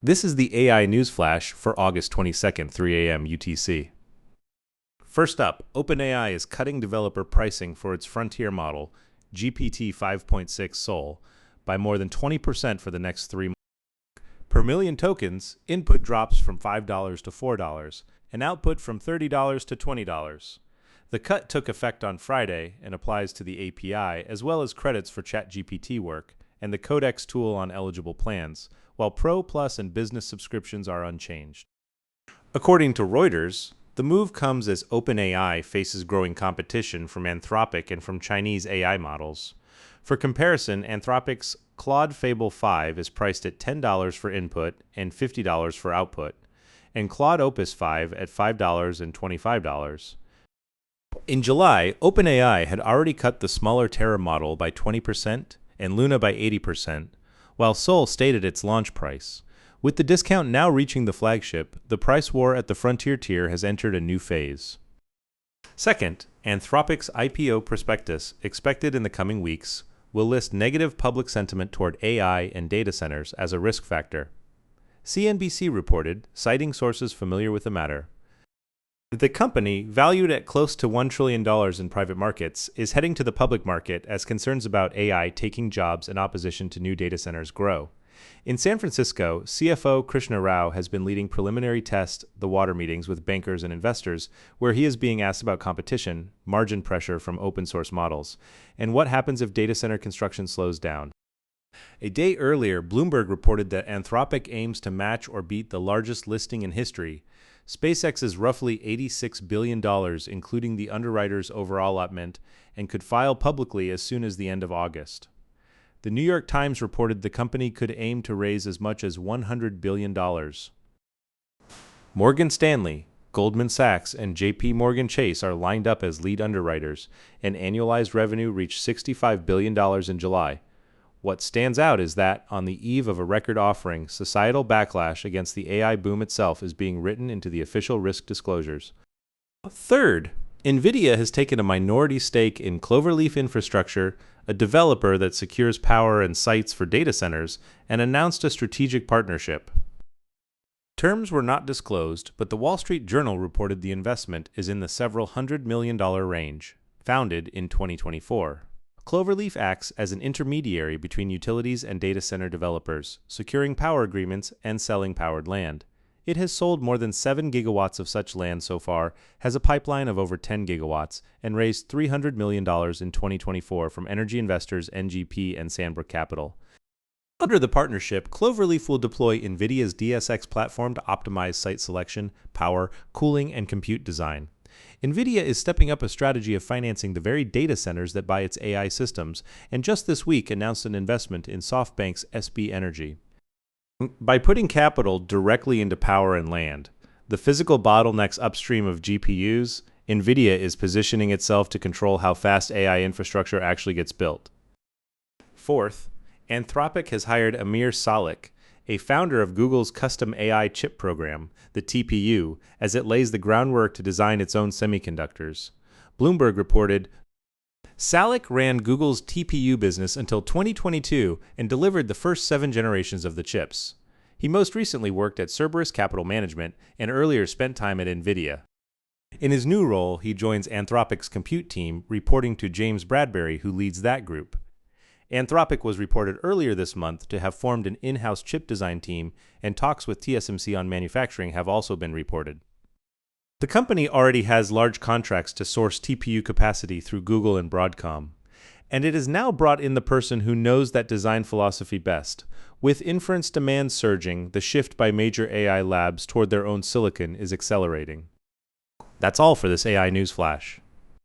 This is the AI News Flash for August 22nd, 3 a.m. UTC. First up, OpenAI is cutting developer pricing for its frontier model, GPT-5.6 Sol, by more than 20% for the next 3 months. Per million tokens, input drops from $5 to $4, and output from $30 to $20. The cut took effect on Friday and applies to the API, as well as credits for ChatGPT work, and the Codex tool on eligible plans, while Pro, Plus, and Business subscriptions are unchanged. According to Reuters, the move comes as OpenAI faces growing competition from Anthropic and from Chinese AI models. For comparison, Anthropic's Claude Fable 5 is priced at $10 for input and $50 for output, and Claude Opus 5 at $5 and $25. In July, OpenAI had already cut the smaller Terra model by 20% and Luna by 80%, while Sol stayed at its launch price. With the discount now reaching the flagship, the price war at the frontier tier has entered a new phase. Second, Anthropic's IPO prospectus, expected in the coming weeks, will list negative public sentiment toward AI and data centers as a risk factor. CNBC reported, citing sources familiar with the matter, that the company, valued at close to $1 trillion in private markets, is heading to the public market as concerns about AI taking jobs in opposition to new data centers grow. In San Francisco, CFO Krishna Rao has been leading preliminary test the water meetings with bankers and investors, where he is being asked about competition, margin pressure from open source models, and what happens if data center construction slows down. A day earlier, Bloomberg reported that Anthropic aims to match or beat the largest listing in history, SpaceX's roughly $86 billion, including the underwriter's overall allotment, and could file publicly as soon as the end of August. The New York Times reported the company could aim to raise as much as $100 billion. Morgan Stanley, Goldman Sachs, and JP Morgan Chase are lined up as lead underwriters, and annualized revenue reached $65 billion in July. What stands out is that, on the eve of a record offering, societal backlash against the AI boom itself is being written into the official risk disclosures. Third, Nvidia has taken a minority stake in Cloverleaf Infrastructure, a developer that secures power and sites for data centers, and announced a strategic partnership. Terms were not disclosed, but the Wall Street Journal reported the investment is in the several $100 million range, founded in 2024. Cloverleaf acts as an intermediary between utilities and data center developers, securing power agreements and selling powered land. It has sold more than 7 gigawatts of such land so far, has a pipeline of over 10 gigawatts, and raised $300 million in 2024 from energy investors NGP and Sandbrook Capital. Under the partnership, Cloverleaf will deploy Nvidia's DSX platform to optimize site selection, power, cooling, and compute design. Nvidia is stepping up a strategy of financing the very data centers that buy its AI systems, and just this week announced an investment in SoftBank's SB Energy. By putting capital directly into power and land, the physical bottlenecks upstream of GPUs, Nvidia is positioning itself to control how fast AI infrastructure actually gets built. Fourth, Anthropic has hired Amir Salek, a founder of Google's custom AI chip program, the TPU, as it lays the groundwork to design its own semiconductors. Bloomberg reported, Salek ran Google's TPU business until 2022 and delivered the first 7 generations of the chips. He most recently worked at Cerberus Capital Management and earlier spent time at Nvidia. In his new role, he joins Anthropic's compute team, reporting to James Bradbury, who leads that group. Anthropic was reported earlier this month to have formed an in-house chip design team, and talks with TSMC on manufacturing have also been reported. The company already has large contracts to source TPU capacity through Google and Broadcom, and it has now brought in the person who knows that design philosophy best. With inference demand surging, the shift by major AI labs toward their own silicon is accelerating. That's all for this AI News Flash.